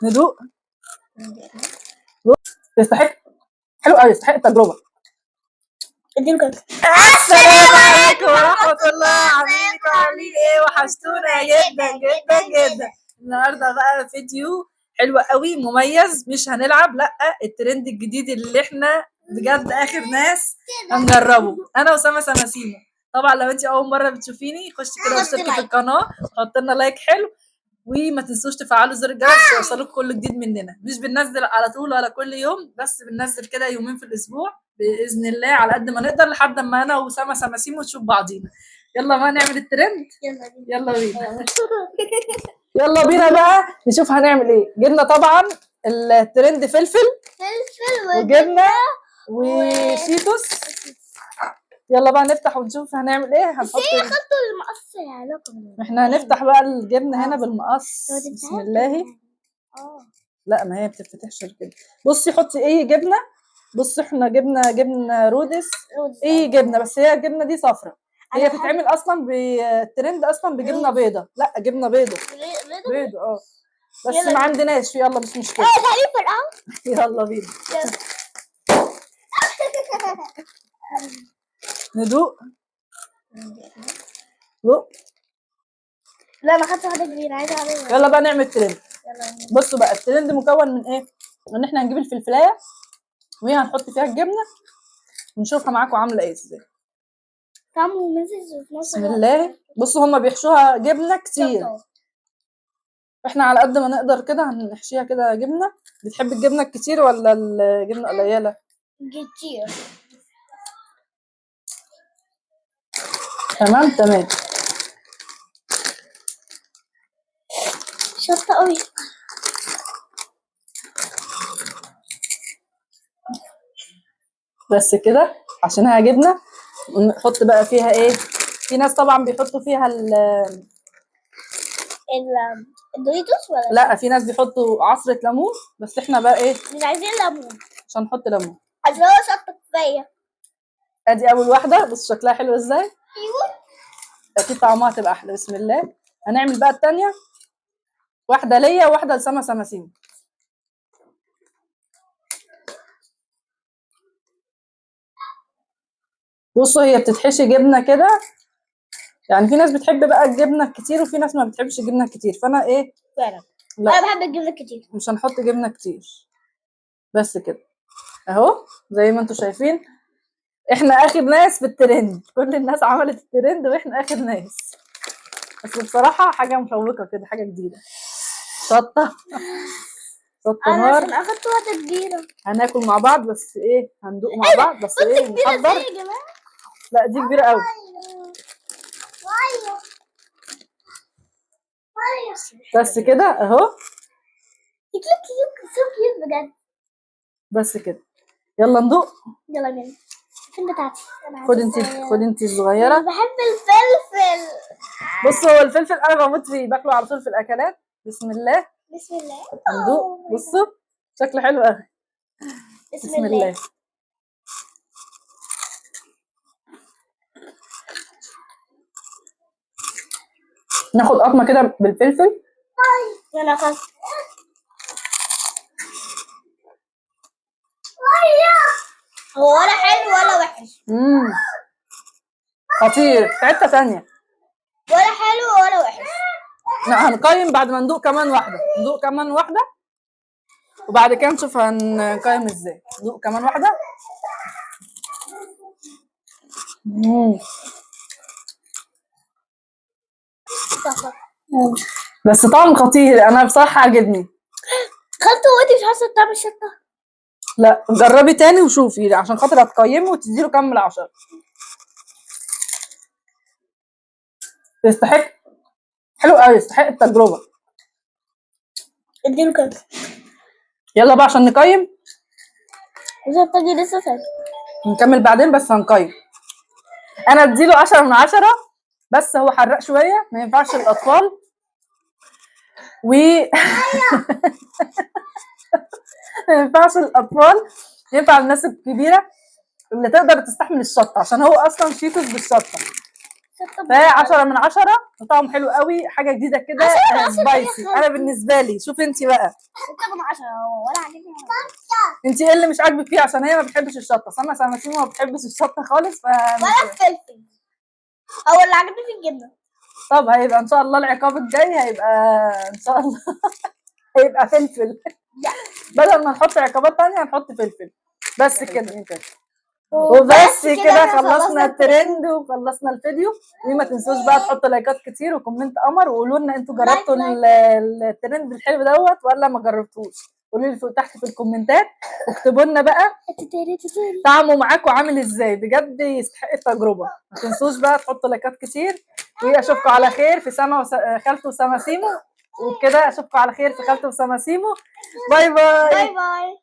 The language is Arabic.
ندوق. يستحق، حلو قوي، يستحق التجربه. السلام عليكم ورحمه الله. عاملين ايه؟ وحشتونا جدا جدا جدا. النهارده بقى فيديو حلو قوي مميز، مش هنلعب، لا الترند الجديد اللي احنا بجد اخر ناس هنجربه انا وسما سماسيمو. طبعا لو انت اول مره بتشوفيني خشي كده واشتركي في القناه، حط لنا لايك حلو، وما تنسوش تفعلوا زر الجرس عشان يوصلكم كل جديد مننا. مش بننزل على طول ولا كل يوم، بس بننزل كده يومين في الاسبوع باذن الله على قد ما نقدر، لحد ما انا وسما سماسيمو نشوف بعضينا. يلا بقى نعمل الترند. يلا بينا. يلا بينا بقى نشوف هنعمل ايه. جبنا طبعا الترند فلفل وجبنه وشيتوس. يلا بقى نفتح ونشوف هنعمل ايه. هنحط خدتوا المقص علاقه، احنا هنفتح بقى الجبنه هنا بالمقص. بسم الله. لا ما هي بتتفتحش كده. بصي حطي اي جبنه. بصي احنا جبنه رودس، اي جبنه، بس هي الجبنه دي صفرا. هي بتتعمل اصلا بالترند اصلا بجبنه بيضه. لا جبنه بيضه بيضه بس ما عندناش. يلا مش مشكله. يلا بينا. ندوق. دوق. لا ما خدتش واحده كبيره، عايزه واحده. يلا بقى نعمل ترند. بصوا بقى الترند مكون من ايه؟ ان احنا هنجيب الفلفلايه وهي هنحط فيها الجبنه ونشوفها معاكم عامله ايه ازاي. بسم الله. بصوا هما بيحشوها جبنه كتير، احنا على قد ما نقدر كده هنحشيها كده جبنه. بتحب الجبنه الكتير ولا الجبنه قليله؟ كتير. تمام. شطه قوي. بس كده عشانها جبنه. ونحط بقى فيها ايه؟ في ناس طبعا بيحطوا فيها الدوريتوس ولا لا، في ناس بيحطوا عصره ليمون، بس احنا بقى ايه؟ مش عايزين ليمون عشان نحط ليمون. عشان هو شطه كفايه. ادي اول واحده. بص شكلها حلو ازاي. ايوه اكيد طعمها تبقى احلى. بسم الله. هنعمل بقى الثانيه، واحده ليا وواحده لسما سماسيم. بصوا هي بتتحشي جبنه كده، يعني في ناس بتحب بقى الجبنه الكتير وفي ناس ما بتحبش الجبنه الكتير، فانا ايه؟ فعلا لا انا بحب الجبنه كتير. مش هنحط جبنه كتير. بس كده اهو زي ما انتم شايفين. احنا اخر ناس في الترند، كل الناس عملت الترند واحنا اخر ناس. بس بصراحه حاجه مشوقه كده، حاجه جديده. شطه انا نار. عشان اخدت واحده كبيره. هناكل مع بعض، بس ايه هندوق مع بعض. بس ايه نحضر. يا جماعه لا دي كبيره قوي. بس كده اهو. كيوت بجد. بس كده يلا ندوق. يلا بينا. فين بتاعتي؟ خد انت الصغيره. بحب الفلفل. بصوا هو الفلفل انا بموت فيه، باكله على طول في الاكلات. بسم الله. بسم الله. ندوق. بصوا شكله حلو قوي. بسم الله. ناخد قطمه كده بالفلفل. يلا خلاص. هو ولا حلو ولا وحش. خطير في حته ثانيه. ولا حلو ولا وحش. لا هنقيم بعد ما ندوق كمان واحده. ندوق كمان واحده وبعد كده نشوف هنقيم ازاي. ندوق كمان واحده. بس طعم خطير، انا بصراحه عجبني. خدته وانتي مش حاسه بطعم الشطه؟ لا جربي تاني وشوفي عشان خاطر هتقيمي وتديله كام من 10. يستحق، حلو قوي، يستحق التجربه. اديله كام؟ يلا بقى عشان نقيم. الشطه دي لسه سايبه. نكمل بعدين بس هنقيم. انا اديله 10 من 10، بس هو حراق شويه، ما ينفعش الاطفال و ما ينفعش الاطفال، ينفع الناس الكبيره اللي تقدر تستحمل الشطه، عشان هو اصلا شيتوس بالشطه. فهي 10 من 10 وطعم حلو قوي، حاجه جديده كده سبايسي. انا بالنسبه لي، شوفي انت بقى 6 من 10 ولا عاجبني. انت ايه اللي مش عاجبك فيه؟ عشان هي ما بتحبش الشطه. سما سيما ما بتحبش الشطه خالص. ولا الفلفل. هو اللي عجبني في الجبنه. طب هيبقى ان شاء الله العقاب الجاي هيبقى ان شاء الله هيبقى فلفل. بدل ما نحط عقابات تانية هنحط فلفل بس كده. وبس كده خلصنا الترند وخلصنا الفيديو. وما تنسوش بقى تحطوا لايكات كتير وكومنت قمر، وقولوا لنا انتوا جربتوا الترند الحلو دوت ولا ما جربتوش. قولوا لي تحت في الكومنتات، واكتبوا لنا بقى طعمه معاكم عامل ازاي. بجد يستحق التجربه. ما تنسوش بقى تحطوا لايكات كتير. واشوفكم على خير في سما خالته وسما سيمو. وبكده اشوفكم على خير في خالته وسما سيمو. باي باي. باي باي.